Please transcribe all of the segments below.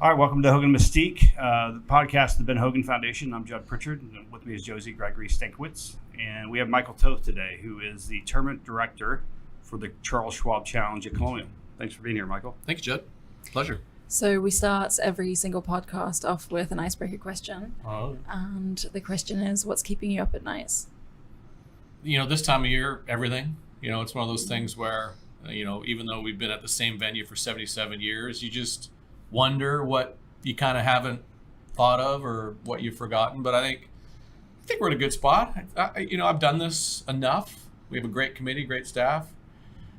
All right, welcome to Hogan Mystique, the podcast of the Ben Hogan Foundation. I'm Judd Pritchard, and with me is Josie Gregory Stankiewicz, and we have Michael Tothe today, who is the tournament director for the Charles Schwab Challenge at Colonial. Thanks for being here, Michael. Thanks, Judd. Pleasure. So we start every single podcast off with an icebreaker question. Oh. And the question is, what's keeping you up at nights? This time of year, everything. It's one of those things where, even though we've been at the same venue for 77 years, you just wonder what you kind of haven't thought of or what you've forgotten. But I think we're in a good spot. I've done this enough. We have a great committee, great staff.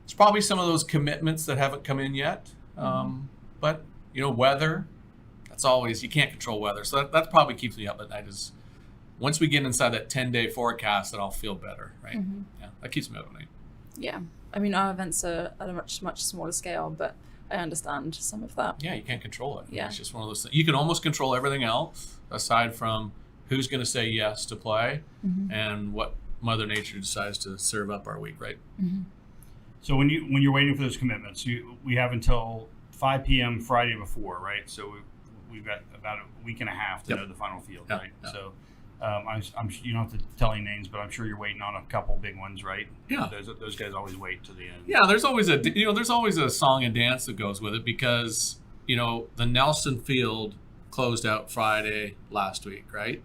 It's probably some of those commitments that haven't come in yet. But weather, that's always, you can't control weather. So that probably keeps me up at night, is once we get inside that 10-day forecast, then I'll feel better, right? Mm-hmm. Yeah, that keeps me up at night. Yeah. I mean, our events are at a much, much smaller scale, but I understand some of that. Yeah, you can't control it. Yeah. It's just one of those things. You can almost control everything else aside from who's going to say yes to play and what Mother Nature decides to serve up our week, right? Mm-hmm. So when you're waiting for those commitments, we have until 5 p.m. Friday before, right? So we've got about a week and a half to know the final field, right? Yep. So I'm you don't have to tell any names, but I'm sure you're waiting on a couple big ones, right? Yeah. Those guys always wait to the end. Yeah, there's always a song and dance that goes with it because the Nelson Field closed out Friday last week, right?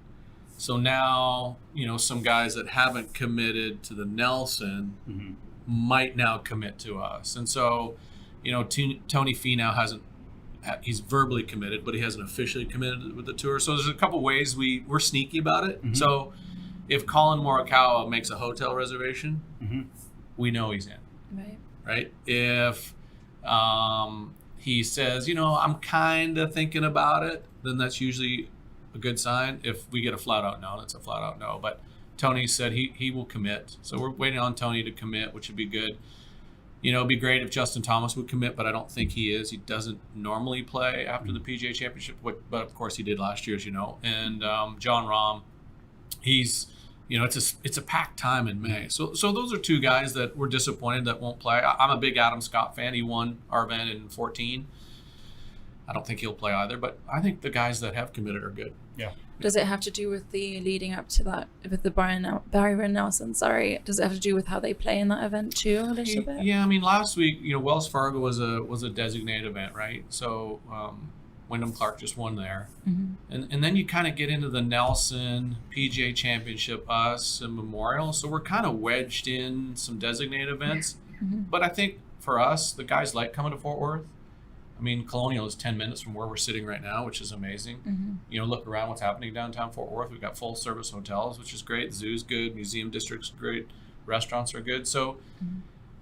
So now some guys that haven't committed to the Nelson might now commit to us, and so Tony Finau hasn't. He's verbally committed, but he hasn't officially committed with the tour. So there's a couple ways we're sneaky about it. Mm-hmm. So if Colin Morikawa makes a hotel reservation, we know he's in. Right? If he says, I'm kind of thinking about it, then that's usually a good sign. If we get a flat out no, that's a flat out no. But Tony said he will commit. So we're waiting on Tony to commit, which would be good. It'd be great if Justin Thomas would commit, but I don't think he is. He doesn't normally play after the PGA Championship, but of course he did last year, as you know. And John Rahm, he's, it's a packed time in May. So those are two guys that we're disappointed that won't play. I'm a big Adam Scott fan. He won our event in 2014. I don't think he'll play either, but I think the guys that have committed are good. Yeah. Does it have to do with the leading up to that, with the Byron Nelson, does it have to do with how they play in that event too a little bit? Yeah, I mean, last week, Wells Fargo was a designated event, right? So Wyndham Clark just won there. Mm-hmm. And then you kind of get into the Nelson, PGA Championship, us, and Memorial. So we're kind of wedged in some designated events. Mm-hmm. But I think for us, the guys like coming to Fort Worth. I mean, Colonial is 10 minutes from where we're sitting right now, which is amazing. Mm-hmm. Look around what's happening downtown Fort Worth. We've got full service hotels, which is great. The zoo's good. Museum district's great. Restaurants are good. So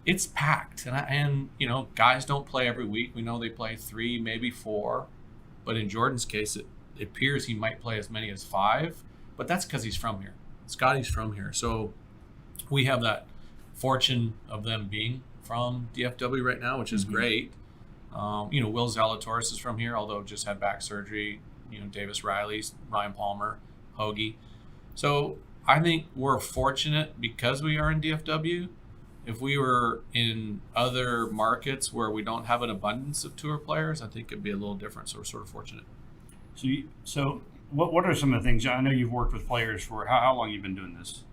it's packed. And guys don't play every week. We know they play 3, maybe 4. But in Jordan's case, it appears he might play as many as 5. But that's because he's from here. Scotty's from here. So we have that fortune of them being from DFW right now, which is great. Will Zalatoris is from here, although just had back surgery. Davis Riley, Ryan Palmer, Hoagie. So I think we're fortunate because we are in DFW. If we were in other markets where we don't have an abundance of tour players, I think it'd be a little different. So we're sort of fortunate. So what are some of the things? I know you've worked with players for how long you've been doing this?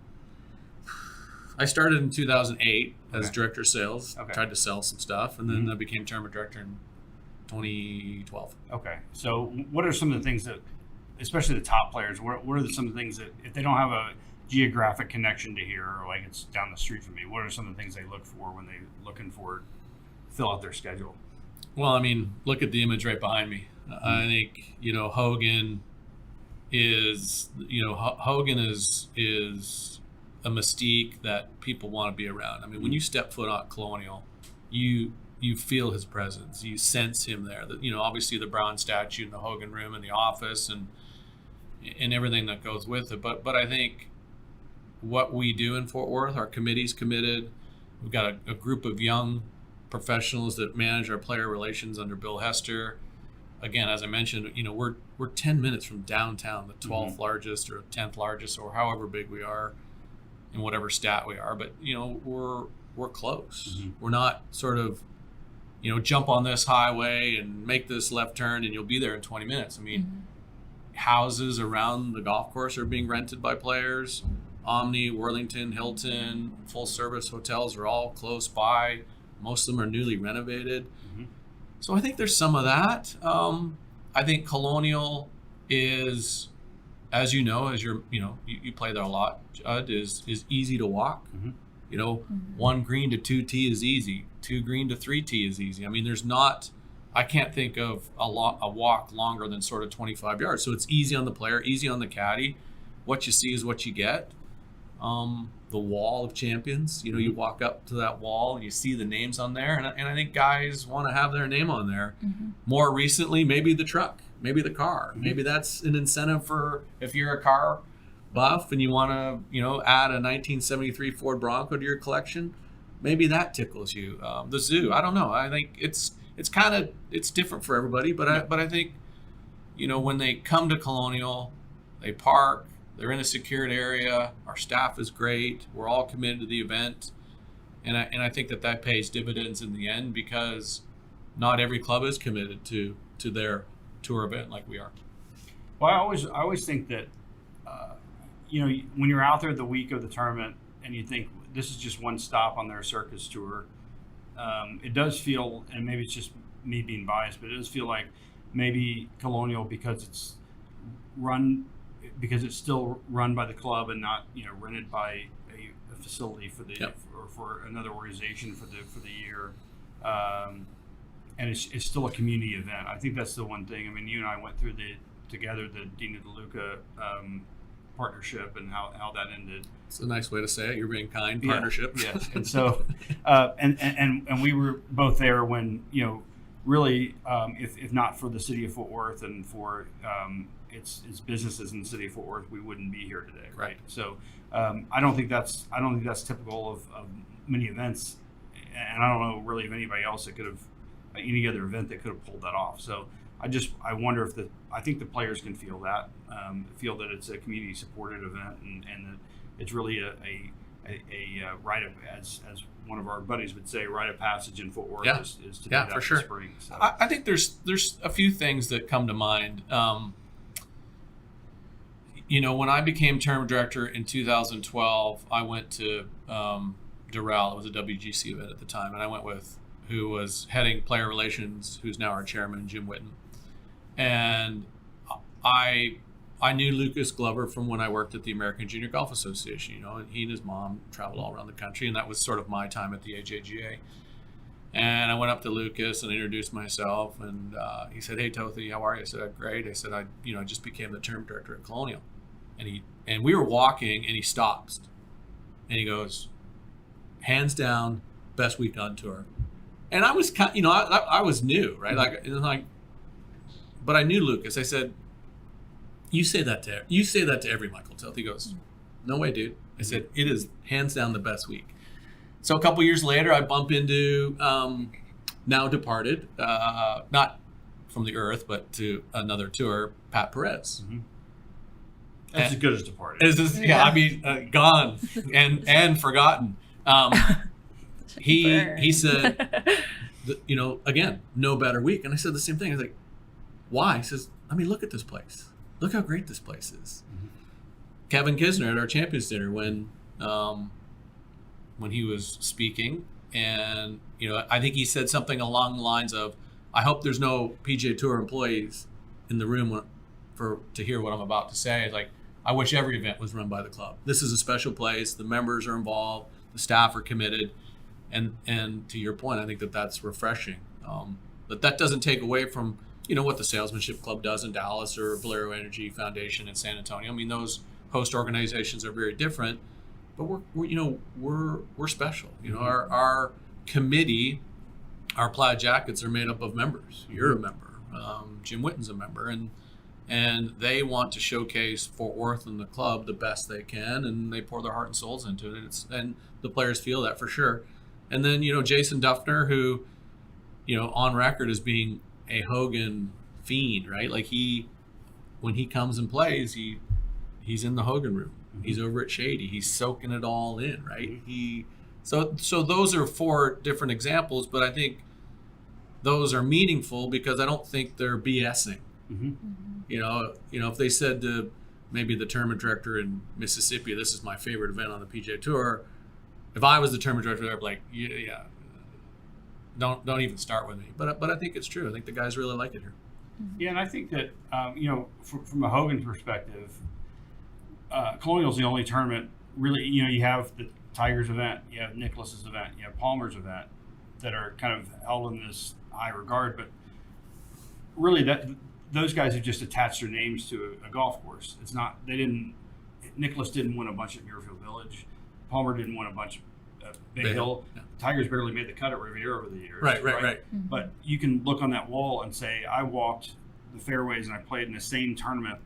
I started in 2008 as director of sales. Tried to sell some stuff, and then I became tournament director in 2012. Okay. So what are some of the things that, especially the top players, what are some of the things that, if they don't have a geographic connection to here, or like it's down the street from me, what are some of the things they look for when they're looking for fill out their schedule? Well, I mean, look at the image right behind me. I think, Hogan is a mystique that people want to be around. I mean, when you step foot on Colonial, you feel his presence. You sense him there. Obviously the Brown statue in the Hogan room in the office and everything that goes with it. But I think what we do in Fort Worth, our committee's committed. We've got a group of young professionals that manage our player relations under Bill Hester. Again, as I mentioned, we're 10 minutes from downtown, the 12th largest or 10th largest, or however big we are in whatever stat we are. But we're close. We're not sort of jump on this highway and make this left turn and you'll be there in 20 minutes. I mean, houses around the golf course are being rented by players. Omni, Worthington, Hilton, full service hotels are all close by. Most of them are newly renovated. So I think there's some of that. I think Colonial is, as you know, you play there a lot, Judd, is easy to walk. One green to 2T is easy. 2 green to 3T is easy. I mean, I can't think of a walk longer than sort of 25 yards. So it's easy on the player, easy on the caddy. What you see is what you get. The wall of champions, you walk up to that wall and you see the names on there. And I think guys want to have their name on there. More recently, maybe the truck, maybe the car. Maybe that's an incentive for if you're a car buff and you want to, add a 1973 Ford Bronco to your collection. Maybe that tickles you. The zoo, I don't know. I think it's different for everybody. But I think, when they come to Colonial, they park. They're in a secured area. Our staff is great. We're all committed to the event. And I think that pays dividends in the end because not every club is committed to their tour event like we are. Well, I always think that, when you're out there the week of the tournament and you think this is just one stop on their circus tour, it does feel, and maybe it's just me being biased, but it does feel like maybe Colonial, because it's still run by the club and not rented by a facility for the or for another organization for the year, and it's still a community event. I think that's the one thing. I mean, you and I went through together the Dina DeLuca partnership and how that ended. It's a nice way to say it. You're being kind. Partnership. Yes, and so and we were both there when really if not for the city of Fort Worth and for its businesses in the city of Fort Worth, we wouldn't be here today, right? So I don't think that's typical of many events, and I don't know really of anybody else that could have any other event that could have pulled that off. So I wonder if I think the players can feel that it's a community supported event and that it's really a rite of, as one of our buddies would say, rite of passage in Fort Worth is to do that for sure. Spring. So. I think there's a few things that come to mind. When I became tournament director in 2012, I went to Doral. It was a WGC event at the time, and I went with who was heading player relations, who's now our chairman, Jim Whitten. And I knew Lucas Glover from when I worked at the American Junior Golf Association, and he and his mom traveled all around the country, and that was sort of my time at the AJGA. And I went up to Lucas and introduced myself, and he said, "Hey, Tothe, how are you?" I said, "Great." I said, I just became the term director at Colonial. And we were walking, and he stops, and he goes, "Hands down, best week on tour." And I was I was new, right? But I knew Lucas. I said, You say that to every Michael Tothe. He goes, "No way, dude." I said, "It is hands down the best week." So a couple years later, I bump into now departed, not from the earth, but to another tour, Pat Perez. That's as good as departed. Gone and forgotten. He said, again, no better week. And I said the same thing. I was like, "Why?" He says, "Look at this place. Look how great this place is." Kevin Kisner at our Champions Dinner when he was speaking, and I think he said something along the lines of, "I hope there's no PGA Tour employees in the room to hear what I'm about to say." It's like, I wish every event was run by the club. This is a special place. The members are involved. The staff are committed, and to your point, I think that's refreshing. But that doesn't take away from what the Salesmanship Club does in Dallas or Valero Energy Foundation in San Antonio. Those host organizations are very different, but we're special. Our committee, our plaid jackets are made up of members. You're a member. Jim Whitten's a member, and they want to showcase Fort Worth and the club the best they can, and they pour their heart and souls into it. And the players feel that for sure. And then Jason Duffner, who on record as being a Hogan fiend, right? Like when he comes and plays, he's in the Hogan room. He's over at Shady. He's soaking it all in, right? So those are 4 different examples, but I think those are meaningful because I don't think they're BSing. Mm-hmm. You know, if they said to maybe the tournament director in Mississippi, this is my favorite event on the PGA Tour, if I was the tournament director, I'd be like, yeah, don't even start with me. But I think it's true. I think the guys really like it here. Yeah, and I think that from a Hogan perspective, Colonial's the only tournament really. You have the Tiger's event, you have Nicklaus's event, you have Palmer's event that are kind of held in this high regard, but really those guys have just attached their names to a golf course. It's not Nicklaus didn't win a bunch at Muirfield Village. Palmer didn't win a bunch at Bay Hill. Yeah. Tiger's barely made the cut at Riviera over the years. Right. Mm-hmm. But you can look on that wall and say, I walked the fairways and I played in the same tournament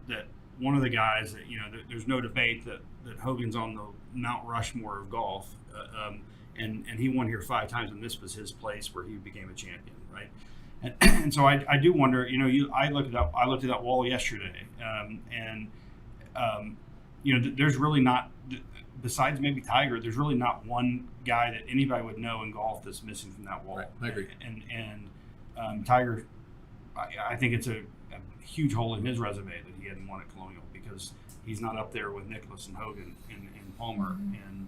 that one of the guys that, there's no debate that Hogan's on the Mount Rushmore of golf. And he won here 5 times, and this was his place where he became a champion, right? And so I do wonder, I looked at that wall yesterday, there's really not, besides maybe Tiger, there's really not one guy that anybody would know in golf that's missing from that wall. Right, I agree. And Tiger, I think it's a huge hole in his resume that he hadn't won at Colonial because he's not up there with Nicklaus and Hogan and Palmer and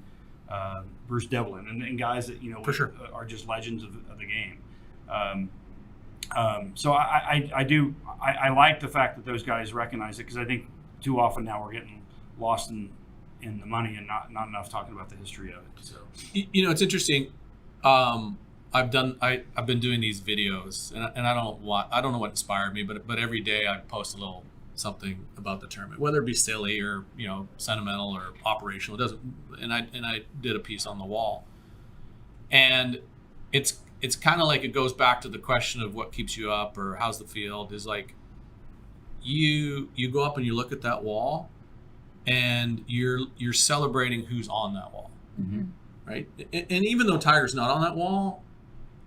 Bruce Devlin and guys that For sure. are just legends of the game. So I like the fact that those guys recognize it because I think too often now we're getting lost in the money and not enough talking about the history of it. So it's interesting. I've been doing these videos and I don't know what inspired me, but every day I post a little something about the tournament, whether it be silly or sentimental or operational. It doesn't. And I did a piece on the wall, and it's kind of like it goes back to the question of what keeps you up or how's the field. Is like you go up and you look at that wall, and you're celebrating who's on that wall, right? And even though Tiger's not on that wall,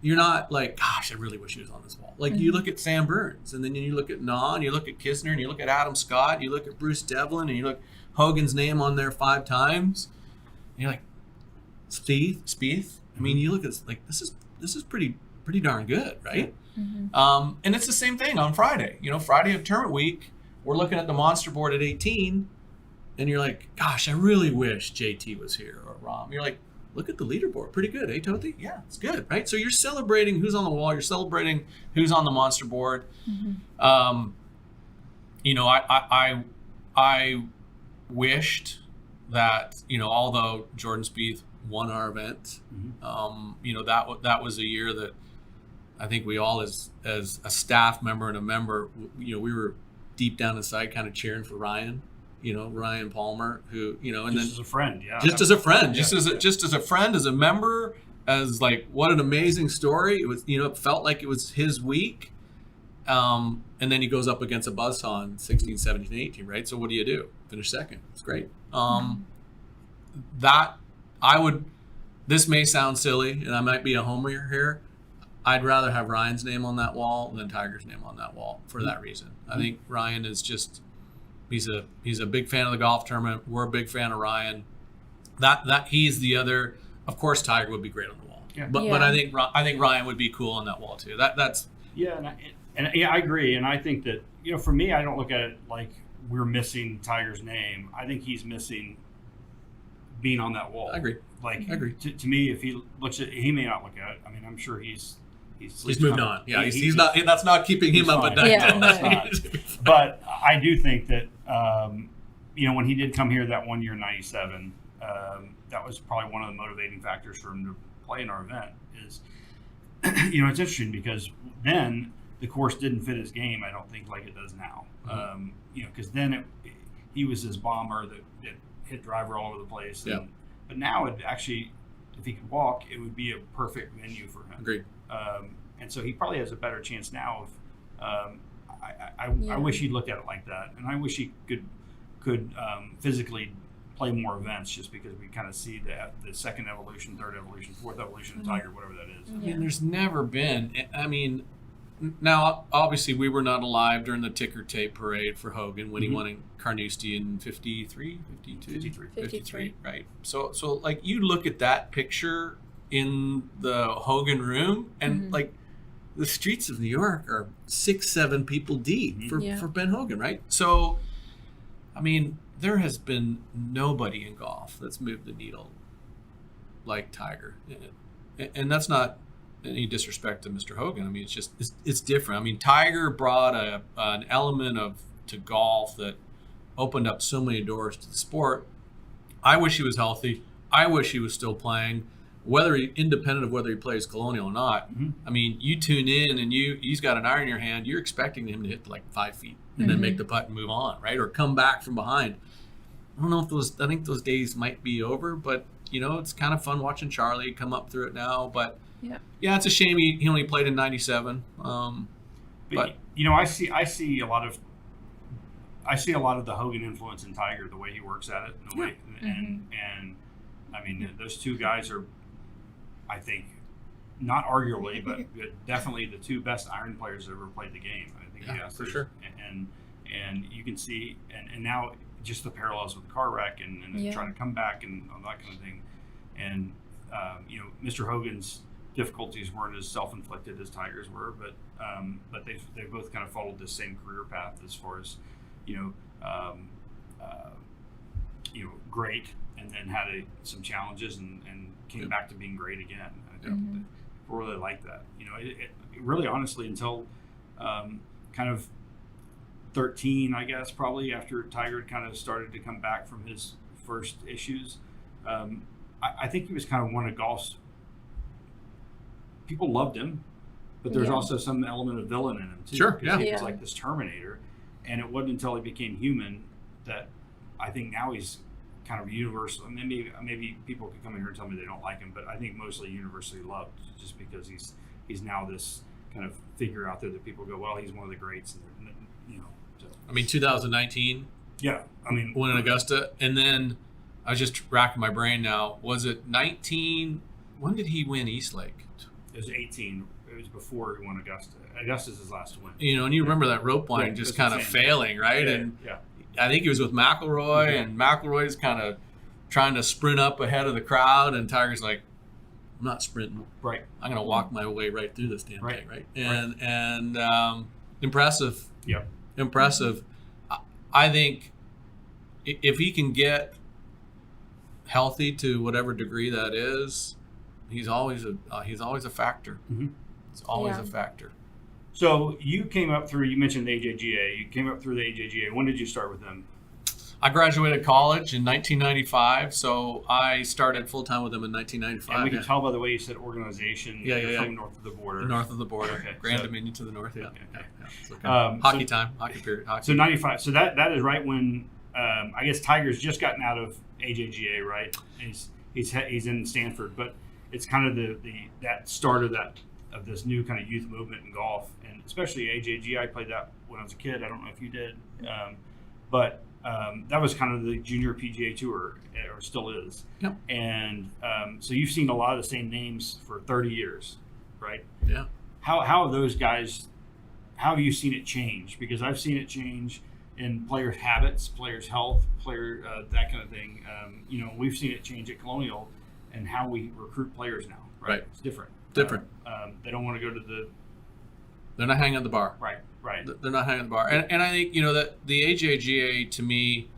you're not like, gosh, I really wish he was on this wall. Like you look at Sam Burns, and then you look at Non, you look at Kisner, and you look at Adam Scott, you look at Bruce Devlin, and you look Hogan's name on there 5 times, and you're like, Spieth. I mean, you look at like this is pretty darn good, right? And it's the same thing on Friday. Friday of tournament week, we're looking at the monster board at 18, and you're like, gosh, I really wish JT was here or Rahm. You're like, look at the leaderboard, pretty good, eh, Tothe? Yeah, it's good, right? So you're celebrating who's on the wall, you're celebrating who's on the monster board. I wished that although Jordan Spieth won our event, that was a year that I think we all as a staff member and a member, we were deep down inside kind of cheering for Ryan. Ryan Palmer, who, and as a friend, yeah. Just as a friend, just as a friend, as a member, as like, what an amazing story. It was, it felt like it was his week. And then he goes up against a buzzsaw in 16, 17, 18, right? So what do? Finish second. It's great. This may sound silly, and I might be a homer here. I'd rather have Ryan's name on that wall than Tiger's name on that wall for that reason. I think Ryan is just, he's a big fan of the golf tournament. We're a big fan of Ryan. That he's the other. Of course, Tiger would be great on the wall. Yeah. But I think Ryan would be cool on that wall too. That's and I agree. And I think that for me, I don't look at it like we're missing Tiger's name. I think he's missing being on that wall. I agree. I agree. To me, if he looks at, he may not look at it. I mean, I'm sure he's moved on. Yeah, he's not. That's not keeping him up at night. Yeah, but I do think that when he did come here that one year in '97, that was probably one of the motivating factors for him to play in our event. Is it's interesting because then the course didn't fit his game. I don't think like it does now. Because then he was this bomber that hit driver all over the place. But now it actually, if he could walk, it would be a perfect venue for him. Agreed. And so he probably has a better chance now. I wish he'd looked at it like that, and I wish he could physically play more events, just because we kind of see the second evolution, third evolution, fourth evolution of Tiger, whatever that is. I mean, there's never been. I mean, now obviously we were not alive during the ticker tape parade for Hogan when he won in Carnoustie in 53, 52, right? So like you look at that picture in the Hogan room, and like the streets of New York are 6-7 people deep for Ben Hogan, right? So, I mean, there has been nobody in golf that's moved the needle like Tiger, and that's not any disrespect to Mr. Hogan. I mean, it's different. I mean, Tiger brought an element to golf that opened up so many doors to the sport. I wish he was healthy. I wish he was still playing, independent of whether he plays Colonial or not. Mm-hmm. I mean, you tune in and he's got an iron in your hand. You're expecting him to hit like 5 feet and then make the putt and move on, right? Or come back from behind. I don't know if I think those days might be over, but it's kind of fun watching Charlie come up through it now. But yeah, it's a shame he only played in '97. But I see a lot of the Hogan influence in Tiger, the way he works at it, the way, and I mean, those two guys are, I think, not arguably, but definitely the two best iron players that ever played the game. I think for sure. And you can see, and now just the parallels with the car wreck and trying to come back and all that kind of thing. And Mr. Hogan's difficulties weren't as self-inflicted as Tiger's were, but they both kind of followed the same career path as far as great, and then had some challenges and came back to being great again. I really like that. It really, honestly, until kind of 13, I guess, probably after Tiger kind of started to come back from his first issues. I think he was kind of one of golf's. People loved him, but there's also some element of villain in him too. Sure, yeah. He was like this Terminator, and it wasn't until he became human that I think now he's kind of universal. Maybe people could come in here and tell me they don't like him, but I think mostly universally loved, just because he's now this kind of figure out there that people go, well, he's one of the greats, and So. I mean, 2019. Yeah, I mean, won in Augusta, and then I was just racking my brain now. Was it 19? When did he win Eastlake? It was 18. It was before he won Augusta. Augusta's his last win. And you remember that rope line just kind of failing, right? Yeah, and yeah. I think he was with McIlroy, and McIlroy's kind of trying to sprint up ahead of the crowd, and Tiger's like, I'm not sprinting. Right. I'm going to walk my way right through this damn thing, right? And impressive. Yeah. Impressive. I think if he can get healthy to whatever degree that is, he's always a factor. Mm-hmm. It's always a factor. So you came up through, you mentioned the AJGA. You came up through the AJGA. When did you start with them? I graduated college in 1995, so I started full-time with them in 1995. And we can tell by the way you said organization. Yeah. From north of the border. North of the border. Okay. Grand Dominion to the north, yeah. Okay. So hockey time, hockey period. Hockey. So 95. So that is right when, I guess Tiger's just gotten out of AJGA, right? He's in Stanford, but it's kind of that start of this new kind of youth movement in golf, and especially AJGA. I played that when I was a kid. I don't know if you did, but that was kind of the junior PGA Tour, or still is. Yep. And so you've seen a lot of the same names for 30 years, right? Yeah. How have those guys? How have you seen it change? Because I've seen it change in players' habits, players' health, that kind of thing. We've seen it change at Colonial, and how we recruit players now. Right. It's different. They don't want to go to They're not hanging at the bar. Right. They're not hanging at the bar, and I think that the AJGA to me,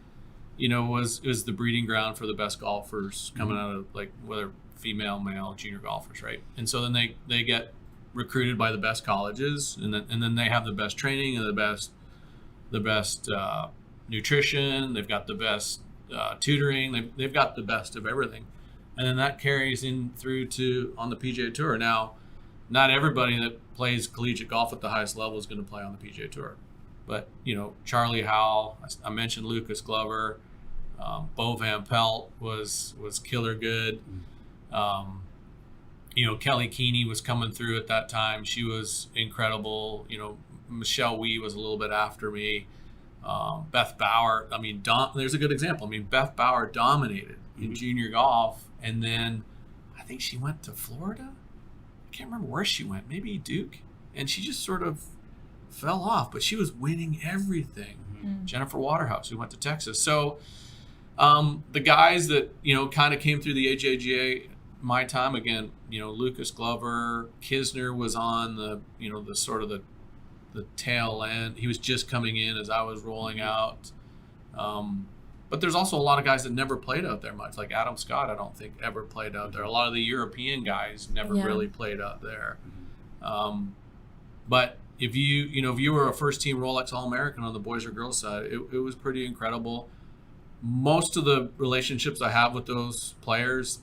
was the breeding ground for the best golfers coming out of, like, whether female, male, junior golfers, right? And so then they get recruited by the best colleges, and then they have the best training and the best nutrition. They've got the best tutoring. They've got the best of everything, and then that carries in through to on the PGA Tour. Now, not everybody that plays collegiate golf at the highest level is going to play on the PGA Tour, but Charlie Howell. I mentioned Lucas Glover. Bo Van Pelt was killer good. Kelly Keeney was coming through at that time. She was incredible. Michelle Wee was a little bit after me. Beth Bauer. There's a good example. Beth Bauer dominated in junior golf, and then I think she went to Florida. I can't remember where she went. Maybe Duke, and she just sort of fell off. But she was winning everything. Mm-hmm. Jennifer Waterhouse, who went to Texas. So the guys that kind of came through the AJGA, my time, again, Lucas Glover, Kisner was on the sort of the tail end. He was just coming in as I was rolling out. But there's also a lot of guys that never played out there much. Like Adam Scott, I don't think ever played out there. A lot of the European guys never really played out there. But if you were a first team Rolex All-American on the boys or girls side, it was pretty incredible. Most of the relationships I have with those players,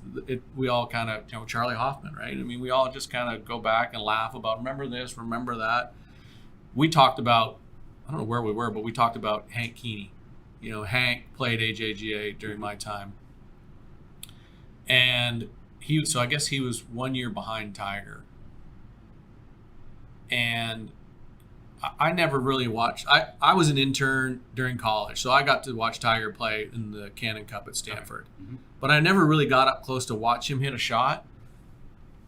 we all kind of, Charlie Hoffman, right? I mean, we all just kind of go back and laugh about, remember this, remember that. We talked about, I don't know where we were, but we talked about Hank Keeney. Hank played AJGA during my time. And so I guess he was 1 year behind Tiger. And I never really watched. I was an intern during college, so I got to watch Tiger play in the Cannon Cup at Stanford. Mm-hmm. But I never really got up close to watch him hit a shot.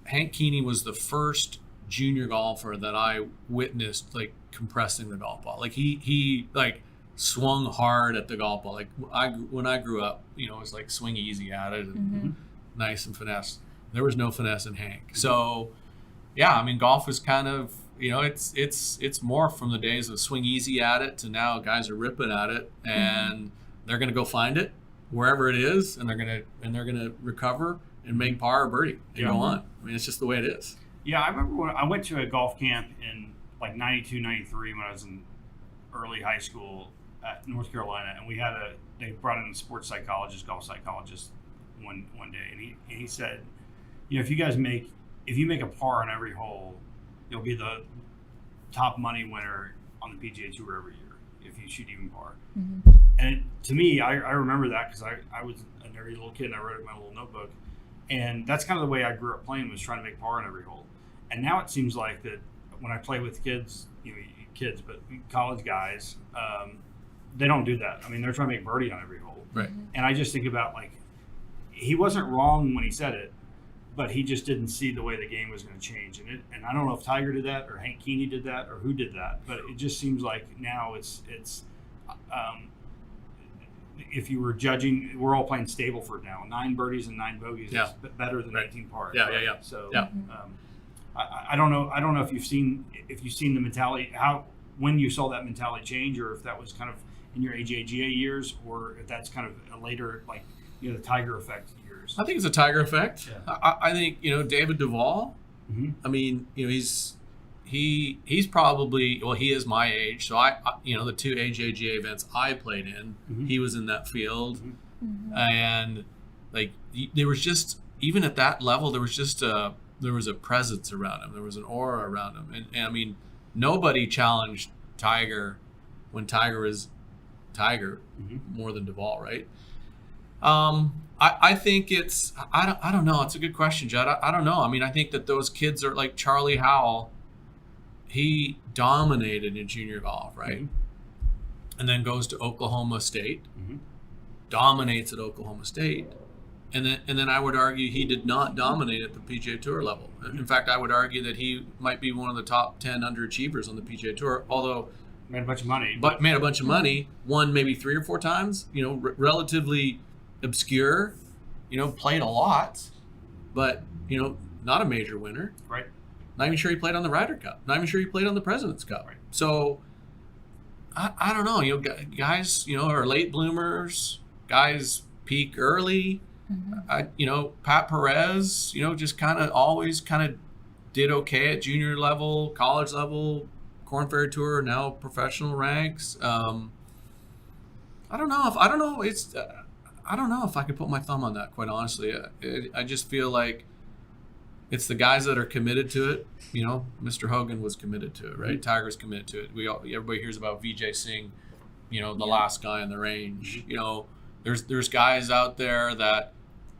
Hank Keeney was the first junior golfer that I witnessed compressing the golf ball. He swung hard at the golf ball. When I grew up, it was swing easy at it and nice and finesse. There was no finesse in Hank. So, yeah, I mean, golf was kind of, it's more from the days of swing easy at it to now guys are ripping at it and they're going to go find it wherever it is and they're going to recover and make par or birdie and go on. I mean, it's just the way it is. Yeah, I remember when I went to a golf camp in 92, 93 when I was in early high school at North Carolina, and they brought in a sports psychologist, golf psychologist one day, and he said, if you make a par on every hole, you'll be the top money winner on the PGA Tour every year if you shoot even par. Mm-hmm. And to me, I remember that because I was a nerdy little kid and I wrote it in my little notebook, and that's kind of the way I grew up playing, was trying to make par on every hole. And now it seems like that when I play with kids, but college guys, they don't do that. I mean, they're trying to make birdie on every hole. Right. And I just think about, he wasn't wrong when he said it, but he just didn't see the way the game was going to change. And I don't know if Tiger did that or Hank Keeney did that or who did that, but it just seems like now it's if you were judging, we're all playing Stableford now. 9 birdies and 9 bogeys is better than 18 pars. Yeah, right? yeah. So I don't know if you've seen the mentality, when you saw that mentality change, or if that was kind of in your AJGA years, or if that's kind of a later, the Tiger effect years. I think it's a Tiger effect. Yeah. I think David Duval. Mm-hmm. I mean, he's probably, he is my age. So I the 2 AJGA events I played in, he was in that field, and there was just, even at that level, there was a presence around him. There was an aura around him, and I mean, nobody challenged Tiger when Tiger was Tiger more than Duval, right? I think it's, I don't know. It's a good question, Judd. I don't know. I mean, I think that those kids are like Charlie Howell. He dominated in junior golf, right? Mm-hmm. And then goes to Oklahoma State, dominates at Oklahoma State. And then I would argue he did not dominate at the PGA Tour level. In fact, I would argue that he might be one of the top 10 underachievers on the PGA Tour, although made a bunch of money. But made a bunch of money, won maybe 3 or 4 times, relatively obscure, played a lot, but, not a major winner. Right. Not even sure he played on the Ryder Cup. Not even sure he played on the President's Cup. Right. So, I don't know. Guys, are late bloomers. Guys peak early. Pat Perez, just always did okay at junior level, college level, Korn Ferry Tour, now professional ranks. I don't know if I could put my thumb on that, quite honestly. I just feel like it's the guys that are committed to it. Mr. Hogan was committed to it, right? Tiger's committed to it. Everybody hears about Vijay Singh, the last guy in the range. There's guys out there that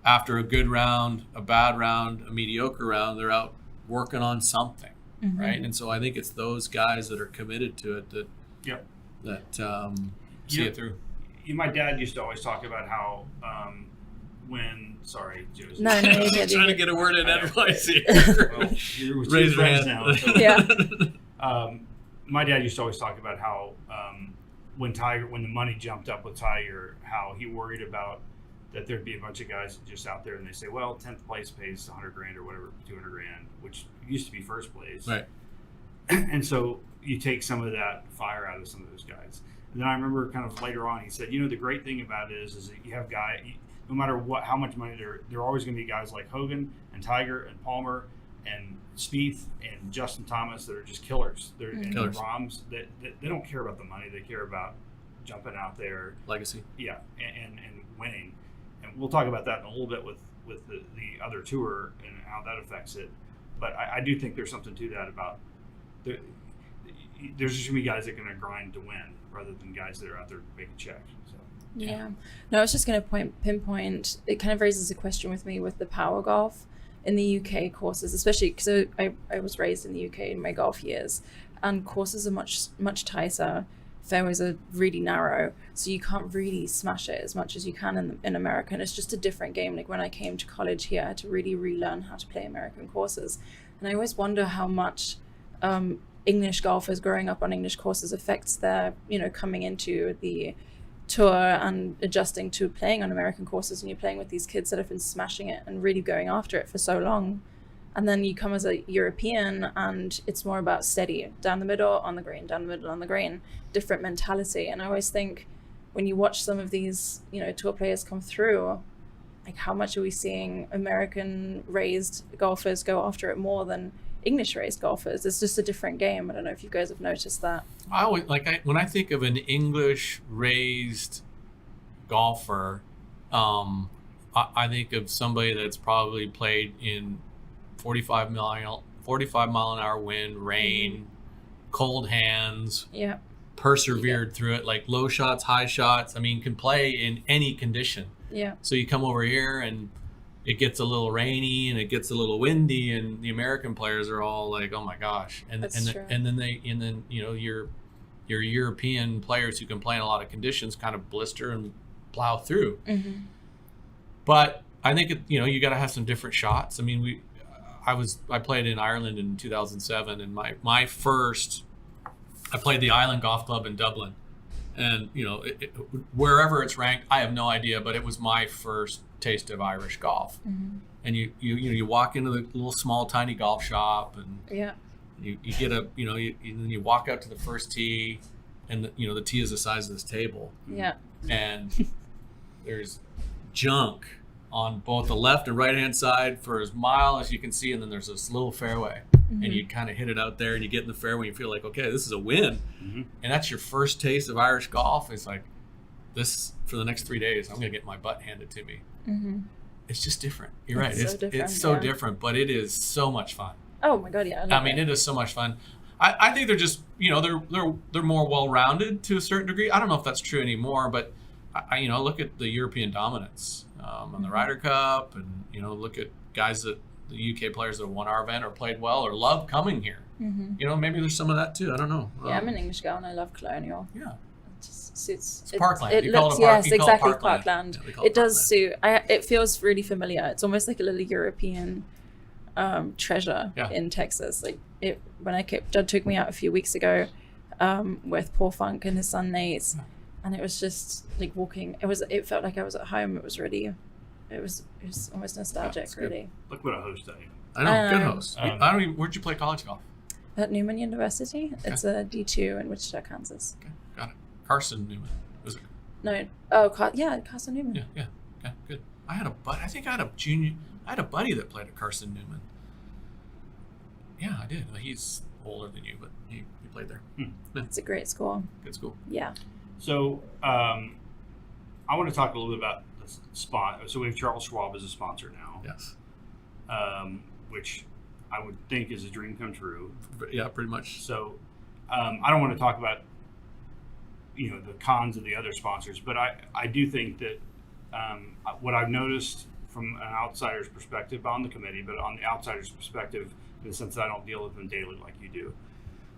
after a good round, a bad round, a mediocre round, they're out working on something, right? And so I think it's those guys that are committed to it that see it through. My dad used to always talk about how sorry, Josie. No, you're good. Trying to get a word in edgewise here. Well, you're with Raise two your friends hand. now. So, my dad used to always talk about how when the money jumped up with Tiger, how he worried about that there'd be a bunch of guys just out there and they say, well, 10th place pays 100 grand or whatever, 200 grand, which used to be first place. Right. And so you take some of that fire out of some of those guys. And then I remember kind of later on, he said, the great thing about it is that you have guys, no matter how much money there are always going to be guys like Hogan and Tiger and Palmer and Spieth and Justin Thomas that are just killers. They're Killers. Roms that they don't care about the money. They care about jumping out there. Legacy. Yeah, and winning. And we'll talk about that in a little bit with the other tour and how that affects it. But I do think there's something to that about there's just going to be guys that are going to grind to win rather than guys that are out there to make a check. So. Yeah. No, I was just going to pinpoint, it kind of raises a question with me with the power golf in the UK courses, especially because I was raised in the UK in my golf years, and courses are much tighter. Fairways are really narrow, so you can't really smash it as much as you can in America. And it's just a different game. Like when I came to college here, I had to really relearn how to play American courses. And I always wonder how much English golfers growing up on English courses affects their, coming into the tour and adjusting to playing on American courses, and you're playing with these kids that have been smashing it and really going after it for so long. And then you come as a European and it's more about steady, down the middle, on the green, down the middle, on the green, different mentality. And I always think when you watch some of these, tour players come through, like how much are we seeing American raised golfers go after it more than English raised golfers? It's just a different game. I don't know if you guys have noticed that. I always when I think of an English raised golfer, I think of somebody that's probably played in 45 mile an hour wind, rain, cold hands. Yeah. Persevered through it, like low shots, high shots. I mean, can play in any condition. Yeah. So you come over here and it gets a little rainy and it gets a little windy, and the American players are all like, "Oh my gosh!" And then your European players who can play in a lot of conditions kind of blister and plow through. Mm-hmm. But I think you got to have some different shots. I mean, I played in Ireland in 2007, and I played the Island Golf Club in Dublin, and wherever it's ranked, I have no idea, but it was my first taste of Irish golf. Mm-hmm. And you walk into the little small tiny golf shop, and yeah, you get you walk out to the first tee, and the tee is the size of this table. Yeah, and there's junk on both the left and right hand side for as mile as you can see, and then there's this little fairway. Mm-hmm. And you kind of hit it out there and you get in the fairway and you feel like, okay, this is a win. Mm-hmm. And that's your first taste of Irish golf. It's like, this, for the next 3 days, I'm going to get my butt handed to me. Mm-hmm. It's just different. You're right. It's so yeah. different, but it is so much fun. Oh my God, yeah. I mean, it is so much fun. I think they're just, they're more well-rounded to a certain degree. I don't know if that's true anymore, but I look at the European dominance on the Ryder Cup, and look at guys that the UK players that have won our event or played well or love coming here. Mm-hmm. Maybe there's some of that too. I don't know. Yeah, I'm an English girl and I love Colonial. Yeah. It just suits. It's parkland. It You looks, call it yes, exactly, parkland. Yeah, it does suit. It feels really familiar. It's almost like a little European treasure in Texas. Like when Judd took me out a few weeks ago with Paul Funk and his son Nate, and it was just like walking. It felt like I was at home. It was really. It was almost nostalgic, really. Look what a host I am. I know, good host. Where'd you play college golf? At Newman University. Okay. It's a D2 in Wichita, Kansas. Okay, got it. Carson Newman. Was it? No. Carson Newman. Yeah. Okay, good. I had a buddy that played at Carson Newman. Yeah, I did. He's older than you, but he played there. It's a great school. Good school. Yeah. So I want to talk a little bit about the spot. So we have Charles Schwab as a sponsor now. Yes. Which I would think is a dream come true. Yeah, pretty much. So I don't want to talk about the cons of the other sponsors, but I do think that what I've noticed from an outsider's perspective on the committee, but on the outsider's perspective in the sense that I don't deal with them daily like you do,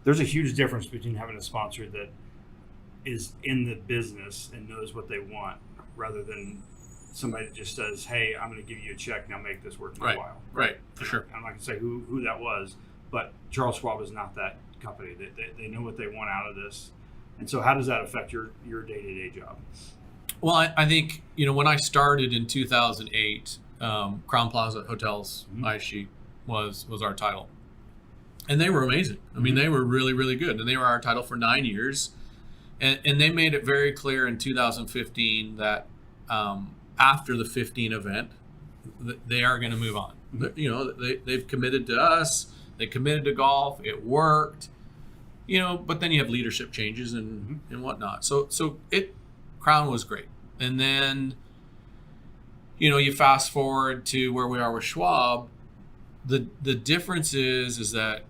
there's a huge difference between having a sponsor that is in the business and knows what they want rather than somebody that just says, hey, I'm going to give you a check, now make this worth my while. Right, for sure. I'm not going to say who that was, but Charles Schwab is not that company. They know what they want out of this. And so how does that affect your day-to-day job? Well, I think, when I started in 2008, Crown Plaza Hotels ISG was our title. And they were amazing. I mean, they were really, really good. And they were our title for 9 years. And they made it very clear in 2015 that after the 15 event, they are going to move on. They've committed to us. They committed to golf. It worked. But then you have leadership changes and whatnot. So Crown was great. And then, you fast forward to where we are with Schwab. The difference is that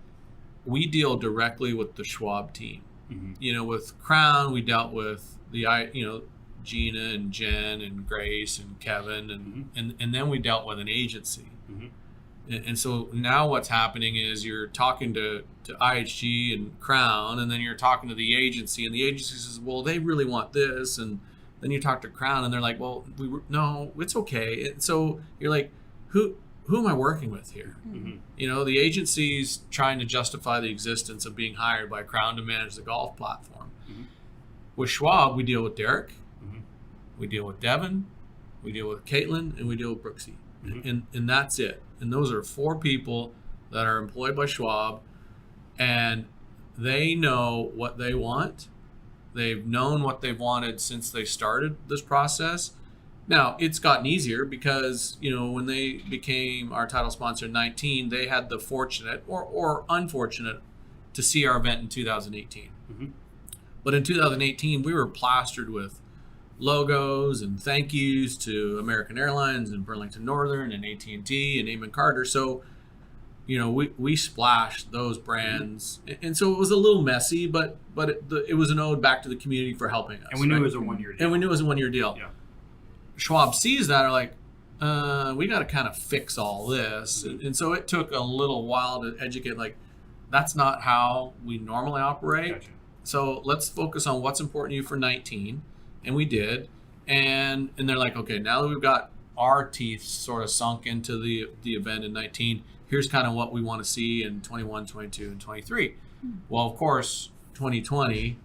we deal directly with the Schwab team. With Crown, we dealt with Gina and Jen and Grace and Kevin, and then we dealt with an agency. And so now what's happening is you're talking to IHG and Crown, and then you're talking to the agency, and the agency says, well, they really want this, and then you talk to Crown, and they're like, well, no, it's okay. And so you're like, who am I working with here? The agency's trying to justify the existence of being hired by Crown to manage the golf platform. With Schwab, we deal with Derek, we deal with Devin, we deal with Caitlin, and we deal with Brooksy. And that's it. And those are 4 people that are employed by Schwab, and they know what they want. They've known what they've wanted since they started this process. Now, it's gotten easier because, when they became our title sponsor in 19, they had the fortunate or unfortunate to see our event in 2018. But in 2018, we were plastered with logos and thank yous to American Airlines and Burlington Northern and AT&T and Amon Carter. So, we splashed those brands. And so it was a little messy, but it was an ode back to the community for helping us. And we knew it was a 1-year deal. And we knew it was a 1-year deal. Yeah. Schwab sees that, are like, we got to kind of fix all this. And so it took a little while to educate, like, that's not how we normally operate. Gotcha. So let's focus on what's important to you for 19. And we did. And they're like, okay, now that we've got our teeth sort of sunk into the event in 19, here's kind of what we want to see in 21, 22, and 23. Well, of course, 2020,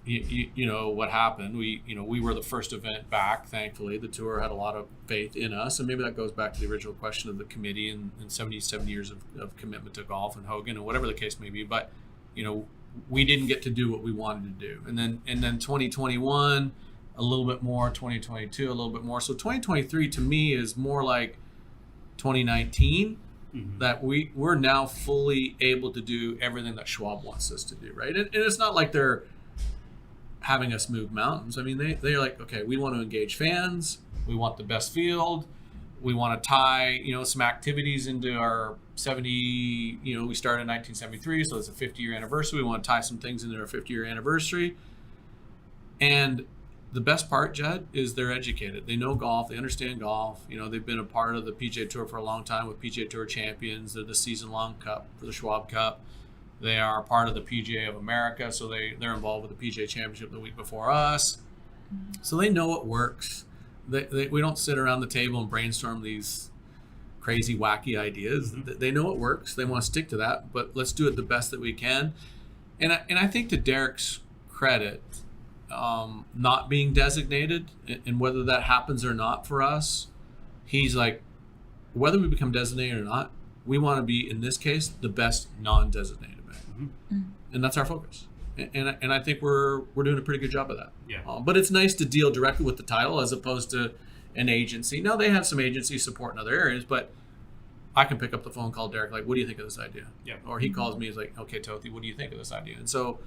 you know what happened. We were the first event back, thankfully. The tour had a lot of faith in us, and maybe that goes back to the original question of the committee and 77 years of commitment to golf and Hogan and whatever the case may be. But we didn't get to do what we wanted to do, and then 2021 a little bit more, 2022 a little bit more. So 2023 to me is more like 2019. That we're now fully able to do everything that Schwab wants us to do, right? And it's not like they're having us move mountains. I mean, they're like, okay, we want to engage fans, we want the best field, we want to tie some activities into our 70. We started in 1973, so it's a 50-year anniversary. We want to tie some things into our 50-year anniversary. And the best part, Judd, is they're educated. They know golf. They understand golf. They've been a part of the PGA Tour for a long time with PGA Tour champions. They're the season-long cup for the Schwab Cup. They are part of the PGA of America, so they're involved with the PGA Championship the week before us. So they know what works. We don't sit around the table and brainstorm these crazy, wacky ideas. They know what works. They want to stick to that, but let's do it the best that we can. And I think to Derek's credit, not being designated, and whether that happens or not for us, he's like, whether we become designated or not, we want to be, in this case, the best non-designated event. And that's our focus. And I think we're doing a pretty good job of that. Yeah. But it's nice to deal directly with the title as opposed to an agency. Now, they have some agency support in other areas, but I can pick up the phone and call Derek, like, what do you think of this idea? Yeah. Or he calls me, he's like, okay, Tothe, what do you think of this idea? And so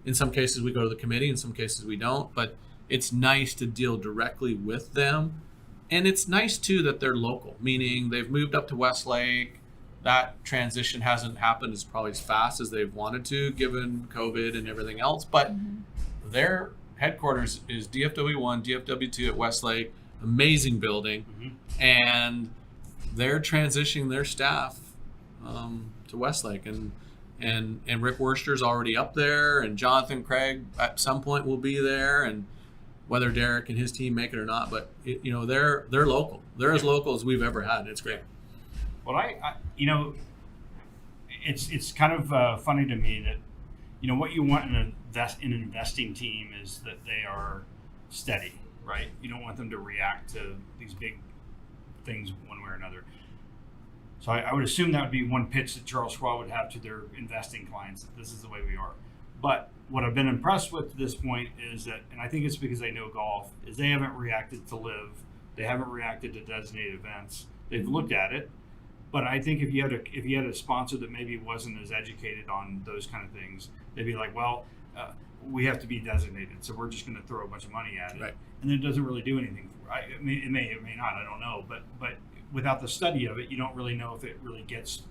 in some cases we go to the committee, in some cases we don't, but it's nice to deal directly with them. And it's nice too that they're local, meaning they've moved up to Westlake. That transition hasn't happened as probably as fast as they've wanted to, given COVID and everything else. But their headquarters is DFW1, DFW2 at Westlake, amazing building, and they're transitioning their staff to Westlake, and Rick Worcester's already up there, and Jonathan Craig at some point will be there, and whether Derek and his team make it or not, but they're local. They're as local as we've ever had. It's great. Well, it's kind of funny to me that what you want in an investing team is that they are steady, right? You don't want them to react to these big things one way or another. So I would assume that would be one pitch that Charles Schwab would have to their investing clients, that this is the way we are. But what I've been impressed with to this point is that, and I think it's because they know golf, is they haven't reacted to live. They haven't reacted to designated events. They've looked at it. But I think if you had a sponsor that maybe wasn't as educated on those kind of things, they'd be like, well, we have to be designated, so we're just going to throw a bunch of money at it, right. And it doesn't really do anything. It may not. I don't know. But without the study of it, you don't really know if it really gets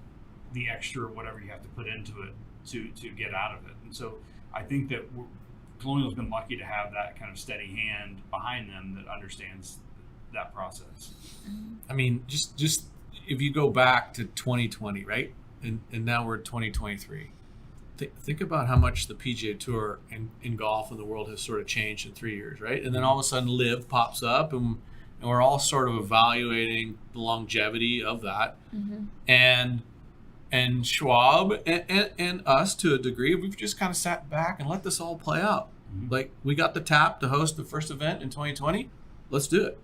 the extra whatever you have to put into it to get out of it. And so I think that Colonial's been lucky to have that kind of steady hand behind them that understands that process. I mean, just if you go back to 2020, right, and now we're 2023. Think about how much the PGA Tour in golf and the world has sort of changed in 3 years, right? And then all of a sudden Live pops up, and we're all sort of evaluating the longevity of that. And Schwab and us, to a degree, we've just kind of sat back and let this all play out. Like, we got the tap to host the first event in 2020. Let's do it.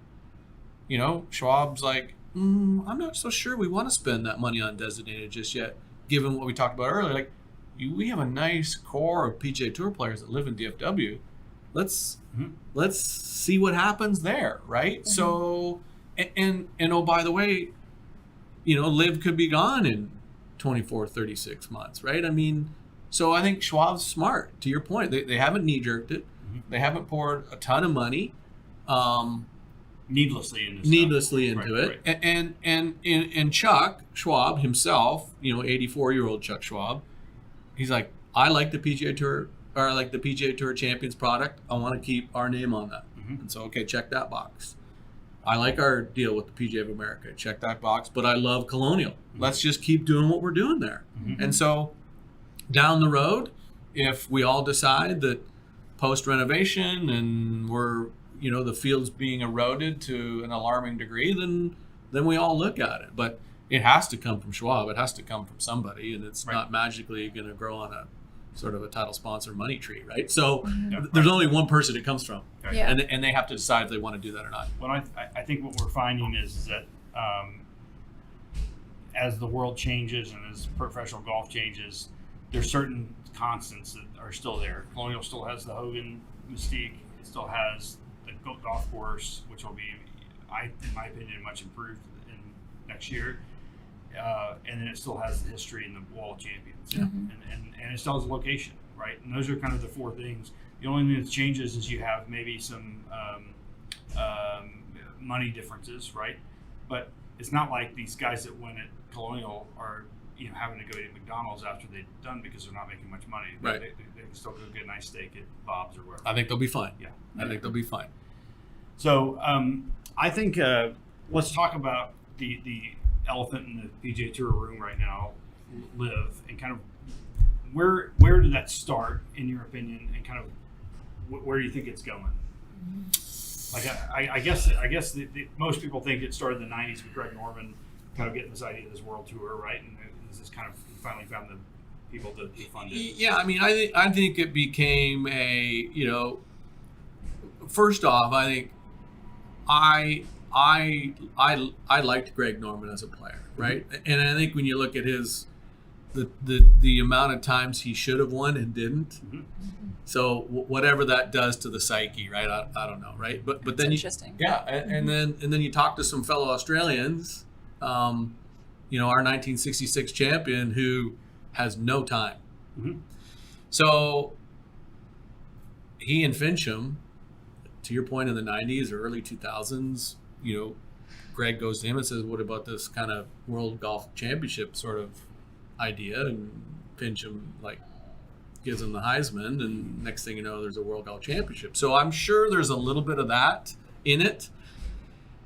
You know, Schwab's like, I'm not so sure we want to spend that money on designated just yet, given what we talked about earlier. Like, we have a nice core of PGA Tour players that live in DFW. Let's see what happens there, right? So, and oh, by the way, you know, Live could be gone in 24, 36 months, right? I mean, so I think Schwab's smart. To your point, they haven't knee-jerked it. They haven't poured a ton of money. Needlessly into it. Right. And Chuck Schwab himself, you know, 84-year-old Chuck Schwab, he's like, I like the PGA Tour, or I like the PGA Tour Champions product. I want to keep our name on that. And so, okay, check that box. I like our deal with the PGA of America. Check that box. But I love Colonial. Let's just keep doing what we're doing there. And so down the road, if we all decide that post-renovation and we're, you know, the field's being eroded to an alarming degree, then we all look at it. But it has to come from Schwab. It has to come from somebody, and it's not magically going to grow on a sort of a title sponsor money tree, right? So there's only one person it comes from, and they have to decide if they want to do that or not. Well, I think what we're finding is that as the world changes and as professional golf changes, there's certain constants that are still there. Colonial still has the Hogan mystique. It still has the golf course, which will be, in my opinion, much improved in next year. And then it still has the history and the wall of champions, and it still has a location, right? And those are kind of the four things. The only thing that changes is you have maybe some money differences, right? But it's not like these guys that win at Colonial are, you know, having to go to McDonald's after they're done because they're not making much money. Right. They can still go get a nice steak at Bob's or wherever. I think they'll be fine. Yeah. I think they'll be fine. So I think let's talk about the elephant in the PGA Tour room right now, Live, and kind of where did that start in your opinion, and kind of where do you think it's going? Like I guess most people think it started in the 90s with Greg Norman kind of getting this idea of this world tour, right? And this is kind of finally found the people to fund it. Yeah, I mean, I think it became a, you know, first off, I think I liked Greg Norman as a player, right? And I think when you look at his the amount of times he should have won and didn't, so whatever that does to the psyche, right? I don't know, right? But then interesting. And then you talk to some fellow Australians, you know, our 1966 champion who has no time. So he and Fincham, to your point, in the 90s or early 2000s, you know, Greg goes to him and says, what about this kind of World Golf Championship sort of idea? And Fincham, like, gives him the Heisman, and next thing you know, there's a World Golf Championship. So I'm sure there's a little bit of that in it,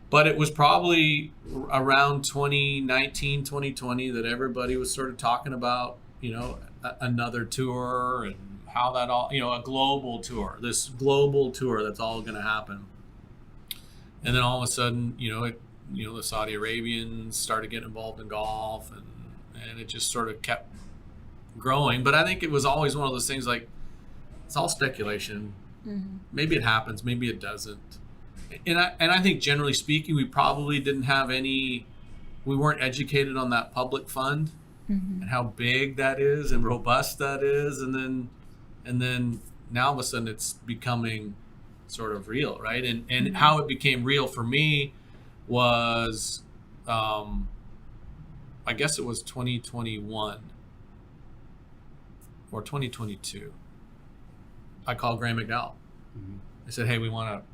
but it was probably around 2019, 2020 that everybody was sort of talking about, you know, another tour and how that all, you know, a global tour, this global tour that's all going to happen. And then all of a sudden, you know, the Saudi Arabians started getting involved in golf, and it just sort of kept growing. But I think it was always one of those things, like, it's all speculation. Maybe it happens, maybe it doesn't. And I think generally speaking, we probably didn't have we weren't educated on that public fund and how big that is and robust that is. And then now all of a sudden it's becoming sort of real, right? And how it became real for me was, I guess it was 2021 or 2022. I called Graham McDowell. I said, hey, we want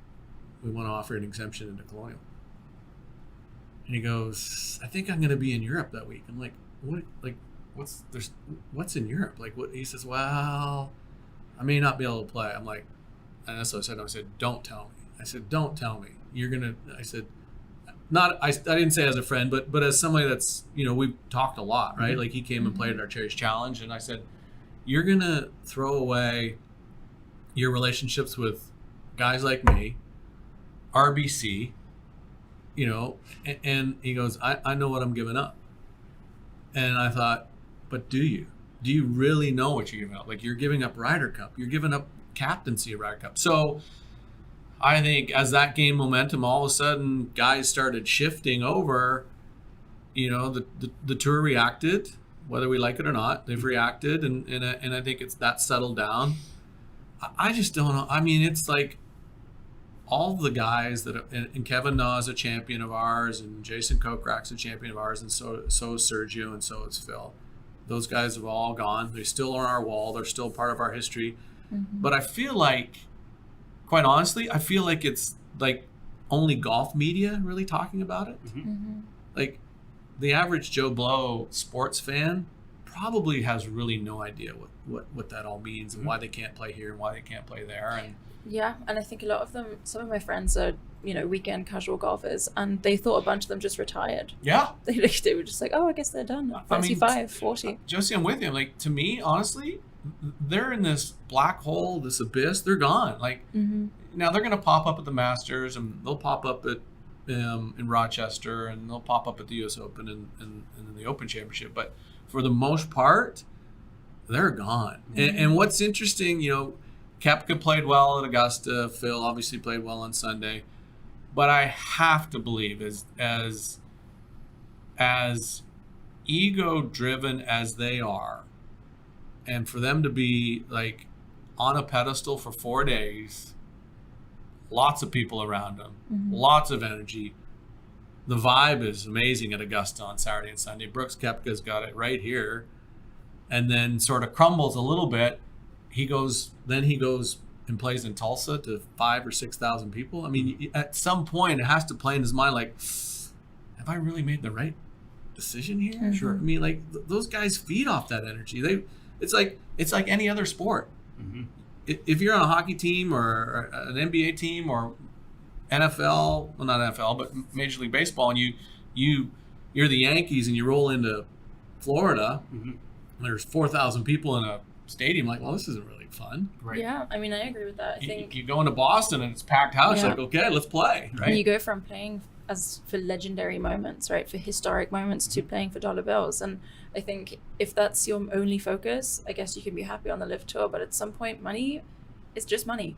to offer an exemption into Colonial. And he goes, I think I'm going to be in Europe that week. I'm like, what? Like, what's in Europe? Like, what? He says, well, I may not be able to play. I'm like, and that's what I said. I said, don't tell me. I said, don't tell me. You're going to, I said, not, I didn't say as a friend, but as somebody that's, we've talked a lot, right? Like he came and played at our Cherries Challenge. And I said, you're going to throw away your relationships with guys like me, RBC, and he goes, I know what I'm giving up. And I thought, but do you really know what you're giving up? Like you're giving up Ryder Cup, you're giving up captaincy of Ryder Cup. So I think as that gained momentum, all of a sudden guys started shifting over, the tour reacted, whether we like it or not, they've reacted. And I think it's that settled down. I just don't know. I mean, it's like all the guys and Kevin Na is a champion of ours, and Jason Kokrak's a champion of ours, and so is Sergio, and so is Phil. Those guys have all gone. They still are on our wall. They're still part of our history. But I feel like, quite honestly, it's like only golf media really talking about it. Like the average Joe Blow sports fan probably has really no idea what that all means and why they can't play here and why they can't play there. And I think a lot of them, some of my friends are, weekend casual golfers, and they thought a bunch of them just retired. Yeah. They were just like, oh, I guess they're done at 35, 40. Josie, I'm with you. Like, to me, honestly, they're in this black hole, this abyss. They're gone. Like, now they're going to pop up at the Masters, and they'll pop up at in Rochester, and they'll pop up at the U.S. Open and the Open Championship. But for the most part, they're gone. And what's interesting, Koepka played well at Augusta. Phil obviously played well on Sunday. But I have to believe as ego-driven as they are, and for them to be like on a pedestal for 4 days, lots of people around them, lots of energy. The vibe is amazing at Augusta on Saturday and Sunday. Brooks Koepka's got it right here, and then sort of crumbles a little bit. He goes and plays in Tulsa to 5,000 or 6,000 people. I mean, at some point, it has to play in his mind, like, have I really made the right decision here? Sure. I mean, like, those guys feed off that energy. It's like any other sport. If you're on a hockey team or an NBA team or NFL, well, not NFL, but Major League Baseball, and you're the Yankees and you roll into Florida, and there's 4,000 people in a stadium, like, well, this isn't really fun. Right. Yeah, I mean, I agree with that. I think you go into Boston and it's packed house, like, okay, let's play, right? And you go from playing for legendary moments, right, for historic moments, to playing for dollar bills. And I think if that's your only focus, I guess you can be happy on the Live Tour, but at some point, money is just money,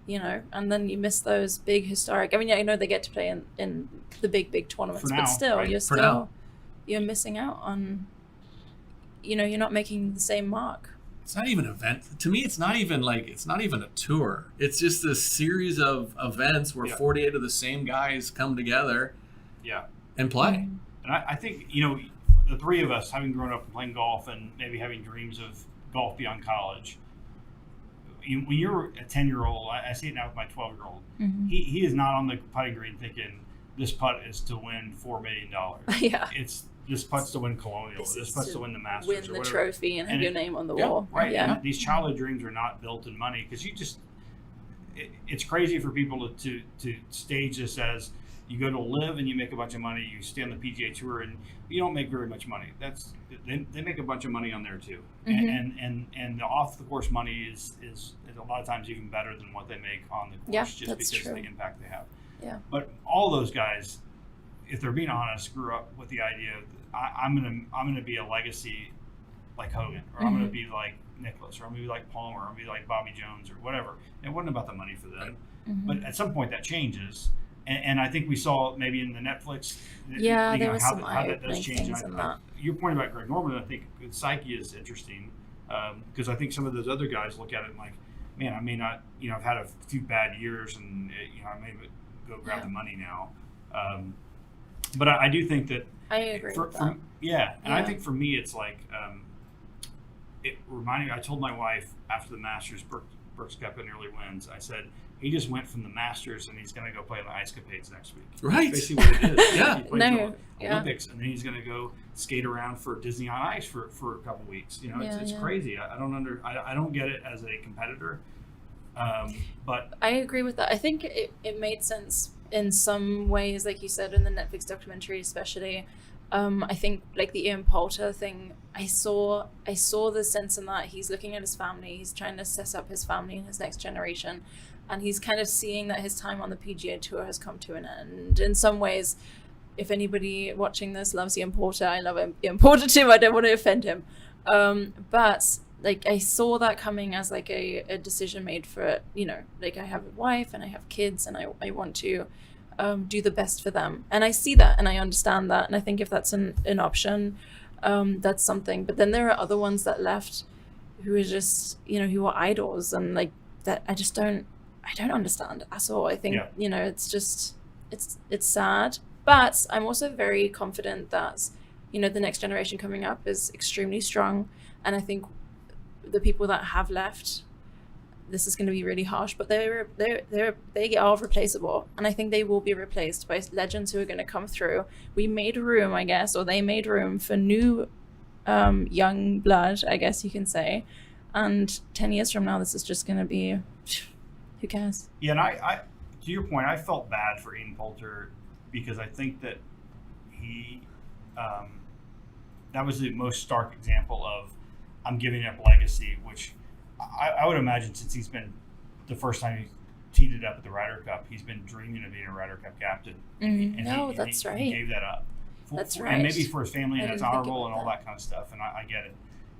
and then you miss those big historic. I mean, I know they get to play in the big tournaments, but still, right? You're missing out on, you're not making the same mark. It's not even an event. To me, it's not even a tour. It's just a series of events where 48 of the same guys come together and play. And I think, the three of us, having grown up playing golf and maybe having dreams of golf beyond college, when you're a 10-year-old, I see it now with my 12-year-old, he is not on the putting green thinking this putt is to win $4 million. It's this putt's to win Colonial. This putt's to win the Masters. Win the trophy and have your name on the wall. Right. Yeah. And these childhood dreams are not built in money, because it's crazy for people to stage this as you go to live and you make a bunch of money. You stay on the PGA Tour and you don't make very much money. They make a bunch of money on there too. And the off the course money is a lot of times even better than what they make on the course, just because of the impact they have. Yeah. But all those guys, if they're being honest, grew up with the idea of I'm gonna be a legacy like Hogan, or I'm going to be like Nicklaus, or I'm going to be like Palmer, or I'm going to be like Bobby Jones, or whatever. It wasn't about the money for them. But at some point that changes. And I think we saw maybe in the Netflix, there was some how that does change. things in that. Your point about Greg Norman, I think psyche is interesting, because I think some of those other guys look at it like, man, I may not, I've had a few bad years, and I may go grab the money now. But I do think that I agree with that. I think for me it's like it reminded me. I told my wife after the Masters, Brooks Koepka nearly wins. I said, he just went from the Masters and he's going to go play in the Ice Capades next week. Right. That's basically what it is. Yeah. He plays in the Olympics, and then he's going to go skate around for Disney on Ice for a couple weeks. It's crazy. I don't get it as a competitor. But I agree with that. I think it made sense in some ways, like you said in the Netflix documentary, especially. I think like the Ian Poulter thing, I saw the sense in that he's looking at his family, he's trying to set up his family and his next generation, and he's kind of seeing that his time on the PGA Tour has come to an end. In some ways, if anybody watching this loves Ian Poulter, I love Ian Poulter too. I don't want to offend him, but like I saw that coming as like a decision made for, like I have a wife and I have kids, and I want to do the best for them, and I see that and I understand that, and I think if that's an option, that's something. But then there are other ones that left who are just who are idols, and like that I don't understand at all. I think it's just it's sad, but I'm also very confident that the next generation coming up is extremely strong, and I think the people that have left, this is going to be really harsh, but they are replaceable, and I think they will be replaced by legends who are going to come through. We made room, I guess, or they made room for new young blood, I guess you can say, and 10 years from now this is just going to be, who cares? Yeah, and I to your point, I felt bad for Ian Poulter, because I think that he that was the most stark example of I'm giving up legacy, which I would imagine since he's been the first time he teed it up at the Ryder Cup, he's been dreaming of being a Ryder Cup captain. That's right. He gave that up. That's right. And maybe for his family, and it's didn't think honorable about and all that kind of stuff, and I get it.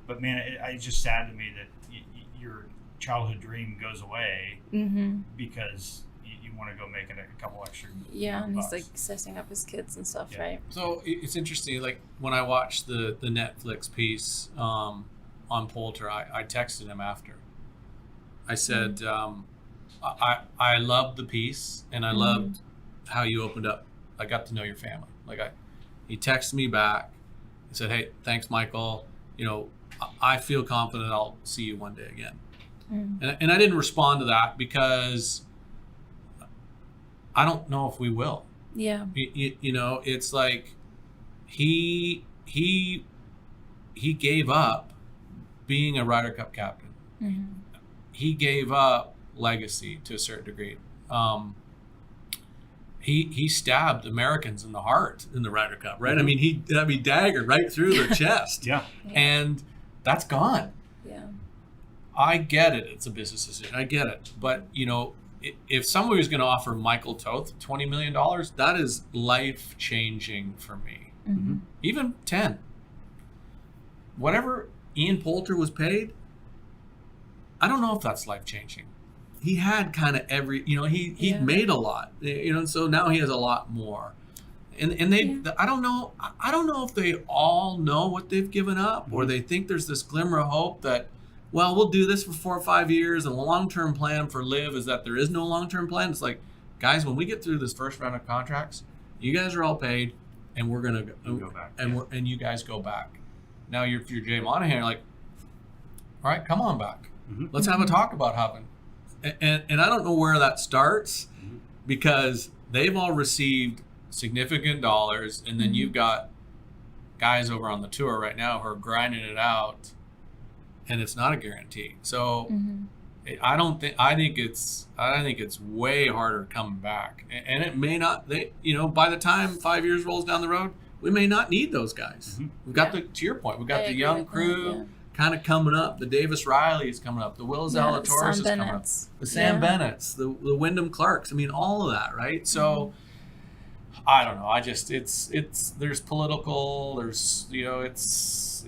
But man, it's just sad to me that your childhood dream goes away because you want to go make it a couple extra and bucks. he's like setting up his kids and stuff, right? So it's interesting, like when I watched the Netflix piece on Poulter, I texted him after. I said, I loved the piece, and I loved how you opened up. I got to know your family. He texted me back. He said, hey, thanks, Michael. I feel confident I'll see you one day again. And I didn't respond to that because I don't know if we will. Yeah. It's like he gave up being a Ryder Cup captain. He gave up legacy to a certain degree. He stabbed Americans in the heart in the Ryder Cup, right? I mean, he daggered right through their chest. And that's gone. Yeah. I get it. It's a business decision. I get it. But, if somebody was going to offer Michael Tothe $20 million, that is life-changing for me. Even 10. Whatever Ian Poulter was paid, I don't know if that's life-changing. He had kind of every, he'd made a lot, so now he has a lot more. And they, I don't know if they all know what they've given up, or they think there's this glimmer of hope that, well, we'll do this for 4 or 5 years, and the long-term plan for LIV is that there is no long-term plan. It's like, guys, when we get through this first round of contracts, you guys are all paid, and we're gonna go back, and you guys go back. Now, if you're Jay Monahan, you're like, all right, come on back. Let's have a talk about having. And I don't know where that starts, because they've all received significant dollars, and then you've got guys over on the tour right now who are grinding it out, and it's not a guarantee. So I think it's way harder coming back, and it may not. By the time 5 years rolls down the road, we may not need those guys. We've got to your point, we've got the young crew kind of coming up. The Davis Riley is coming up. The Will Zalatoris is coming up. The Sam Bennett's, the Wyndham Clarks. I mean, all of that, right? So I don't know. I just it's there's political. There's it's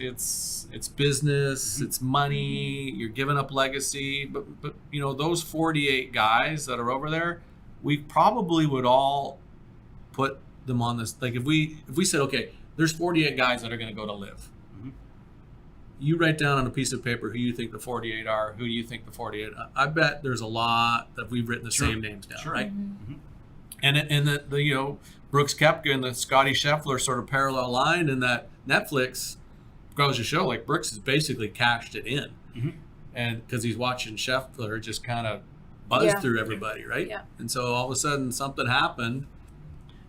business. It's money. You're giving up legacy. But those 48 guys that are over there, we probably would all put them on this. Like if we said, okay, there's 48 guys that are going to go to live. You write down on a piece of paper who you think the 48 are, who you think the 48. I bet there's a lot that we've written the same names down, right? And the Brooks Koepka and the Scotty Scheffler sort of parallel line, and that Netflix goes to show like Brooks has basically cashed it in, and because he's watching Scheffler just kind of buzz through everybody, right? Yeah. And so all of a sudden something happened.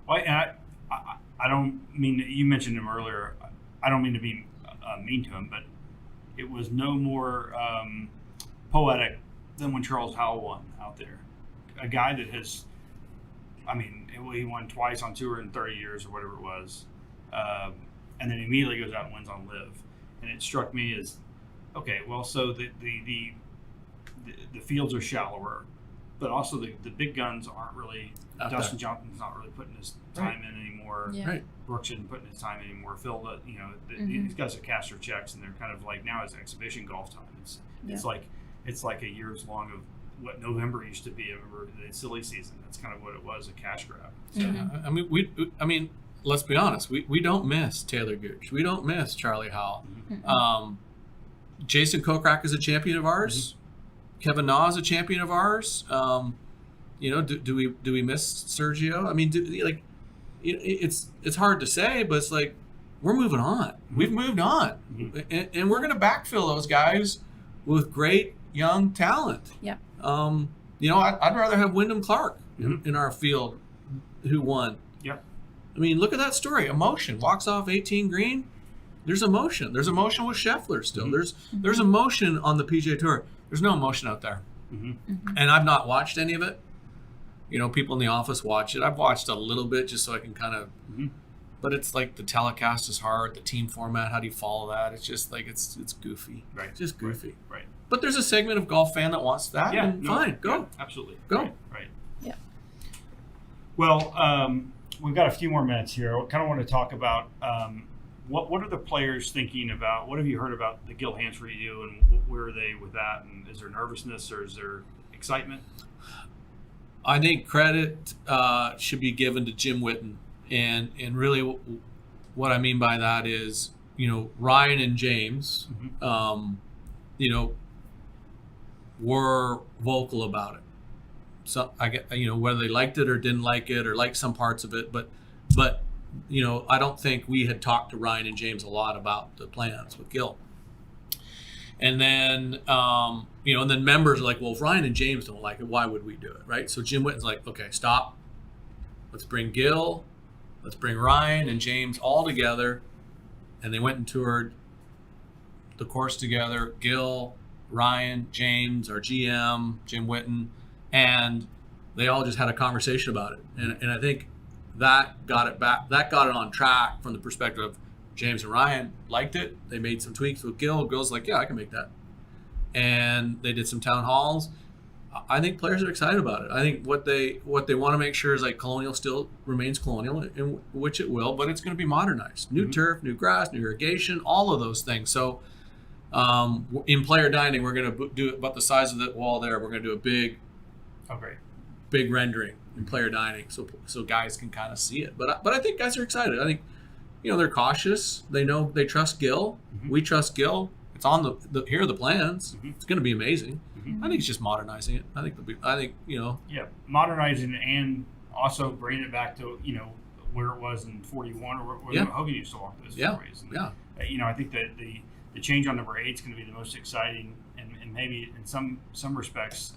Well, and I don't mean that you mentioned him earlier. I don't mean to be mean to him, but it was no more poetic than when Charles Howell won out there. A guy that has, he won twice on tour in 30 years or whatever it was, and then immediately goes out and wins on live. And it struck me as, okay, well, so the fields are shallower, but also the big guns aren't really. Dustin Johnson's not really putting his time in anymore. Yeah. Right. Brooks isn't putting his time anymore. Phil, these guys have cast their checks, and they're kind of like now it's exhibition golf time. It's like a year's long of what November used to be. I remember the silly season. That's kind of what it was, a cash grab. So, let's be honest. We don't miss Taylor Gooch. We don't miss Charlie Howell. Jason Kokrak is a champion of ours. Kevin Na is a champion of ours. Do we miss Sergio? It's hard to say, but it's like we're moving on. We've moved on, and we're going to backfill those guys with great young talent. Yeah. I'd rather have Wyndham Clark in our field, who won. Yeah. Look at that story. Emotion walks off 18 green. There's emotion. There's emotion with Scheffler still. There's emotion on the PGA Tour. There's no emotion out there, and I've not watched any of it. People in the office watch it. I've watched a little bit just so I can kind of, but it's like the telecast is hard. The team format, how do you follow that? It's just like it's goofy, right? It's just goofy, right? But there's a segment of golf fan that wants that. Yeah, fine, go, yeah, absolutely, go, right. Yeah. Well, we've got a few more minutes here. I kind of want to talk about what are the players thinking about? What have you heard about the Gil Hanse review, and where are they with that? And is there nervousness or is there excitement? I think credit should be given to Jim Whitten, and really what I mean by that is Ryan and James were vocal about it. So I get whether they liked it or didn't like it or liked some parts of it, but I don't think we had talked to Ryan and James a lot about the plans with Gil. And then, and then members are like, well, if Ryan and James don't like it, why would we do it, right? So Jim Whitten's like, okay, stop. Let's bring Gil. Let's bring Ryan and James all together. And they went and toured the course together. Gil, Ryan, James, our GM, Jim Whitten, and they all just had a conversation about it. And I think that got it back. That got it on track from the perspective of James and Ryan liked it. They made some tweaks with Gil. Gil's like, yeah, I can make that. And they did some town halls. I think players are excited about it. I think what they want to make sure is like Colonial still remains Colonial, in which it will, but it's going to be modernized. New turf, new grass, new irrigation, all of those things. So in player dining, we're going to do it about the size of the wall there. We're going to do a big rendering in player dining, so guys can kind of see it. But I think guys are excited. I think they're cautious. They know they trust Gil. We trust Gil. It's on here are the plans. It's going to be amazing. I think it's just modernizing it. I think modernizing it and also bringing it back to where it was in 41 or where Hogan used to walk those fairways. I think that the change on number 8 is going to be the most exciting and maybe in some respects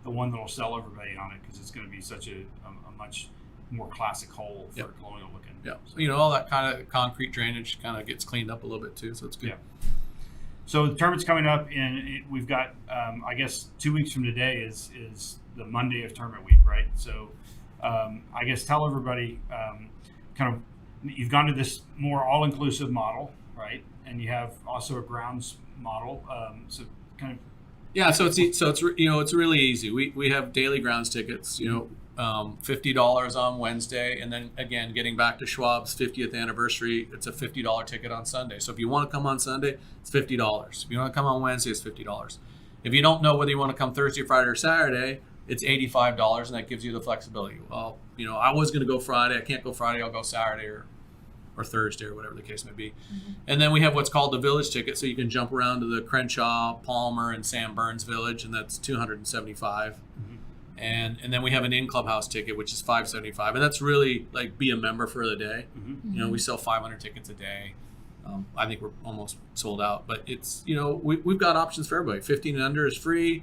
the one that will sell everybody on it because it's going to be such a much more classic hole for Colonial looking. Yeah, so all that kind of concrete drainage kind of gets cleaned up a little bit too, so it's good. Yeah. So the tournament's coming up, and we've got, I guess, 2 weeks from today is the Monday of tournament week, right? So I guess tell everybody kind of you've gone to this more all-inclusive model, right? And you have also a grounds model. So kind of. Yeah, so it's really easy. We have daily grounds tickets. $50 on Wednesday, and then again, getting back to Schwab's 50th anniversary, it's a $50 ticket on Sunday. So if you want to come on Sunday, it's $50. If you want to come on Wednesday, it's $50. If you don't know whether you want to come Thursday, Friday, or Saturday, it's $85, and that gives you the flexibility. Well, I was going to go Friday. I can't go Friday. I'll go Saturday or Thursday or whatever the case may be. Mm-hmm. And then we have what's called the Village ticket, so you can jump around to the Crenshaw, Palmer, and Sam Burns Village, and that's $275. Mm-hmm. And then we have an in-clubhouse ticket, which is $575, and that's really like be a member for the day. Mm-hmm. We sell 500 tickets a day. I think we're almost sold out, but it's we've got options for everybody. 15 and under is free.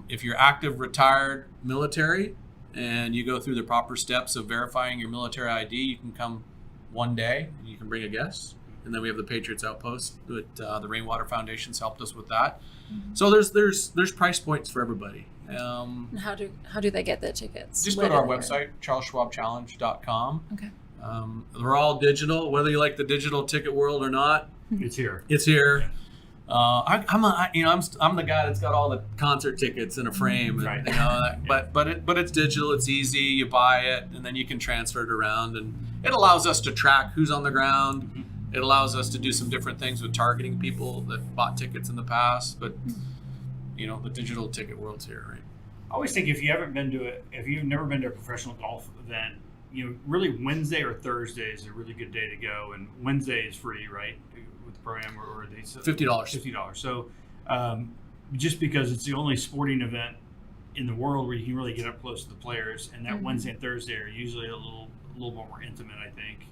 If you're active, retired, military, and you go through the proper steps of verifying your military ID, you can come one day and you can bring a guest. And then we have the Patriots Outpost that the Rainwater Foundation's helped us with that. Mm-hmm. So there's price points for everybody. And how do they get their tickets? Just Where go to our do they website, charlesschwabchallenge.com. Okay. They're all digital, whether you like the digital ticket world or not. It's here. It's here. I'm the guy that's got all the concert tickets in a frame, and, Right. but it's digital. It's easy. You buy it, and then you can transfer it around, and it allows us to track who's on the ground. Mm-hmm. It allows us to do some different things with targeting people that bought tickets in the past. But the digital ticket world's here, right? I always think if you've never been to a professional golf event, really Wednesday or Thursday is a really good day to go, and Wednesday is free, right? With the program, or they $50. $50. So, just because it's the only sporting event in the world where you can really get up close to the players, and that Mm-hmm. Wednesday and Thursday are usually a little more intimate, I think.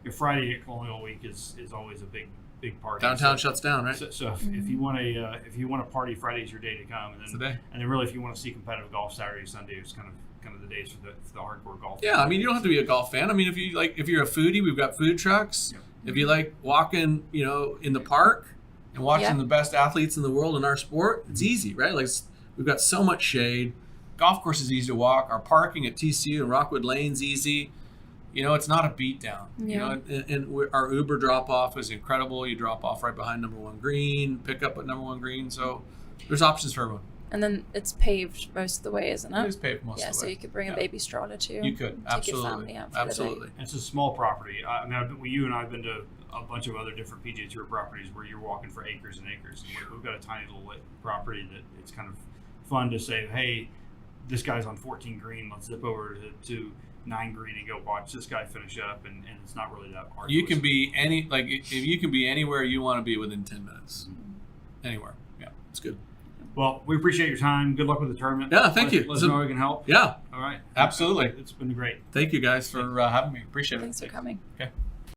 Your Friday at Colonial Week is always a big party. Downtown shuts down, right? So if you want to party, Friday's your day to come, and It's the then day. and then really if you want to see competitive golf, Saturday, Sunday is kind of the days for the hardcore golf. Yeah, you don't have to be a golf fan. If you're a foodie, we've got food trucks. Yeah. If you like walking, in the park and watching Yeah. the best athletes in the world in our sport, it's easy, right? Like we've got so much shade. Golf course is easy to walk. Our parking at TCU and Rockwood Lane's easy. It's not a beat down. Yeah. Our Uber drop off is incredible. You drop off right behind number one green, pick up at number one green. So there's options for everyone. And then it's paved most of the way, isn't it? It is paved most of the way. So you could bring a baby stroller too. You could, Take your absolutely. family out for the day. Absolutely. It's a small property. You and I have been to a bunch of other different PGA Tour properties where you're walking for acres and acres. And we've got a tiny little property that it's kind of fun to say, hey, this guy's on 14 green. Let's zip over to 9 green and go watch this guy finish up. And it's not really that hard. You can be you can be anywhere you want to be within 10 minutes. Anywhere. Yeah, it's good. Well, we appreciate your time. Good luck with the tournament. Yeah, thank you. Let us know how we can help. Yeah, All right. absolutely. It's been great. Thank you guys for having me. Appreciate it. Thanks for coming. Okay.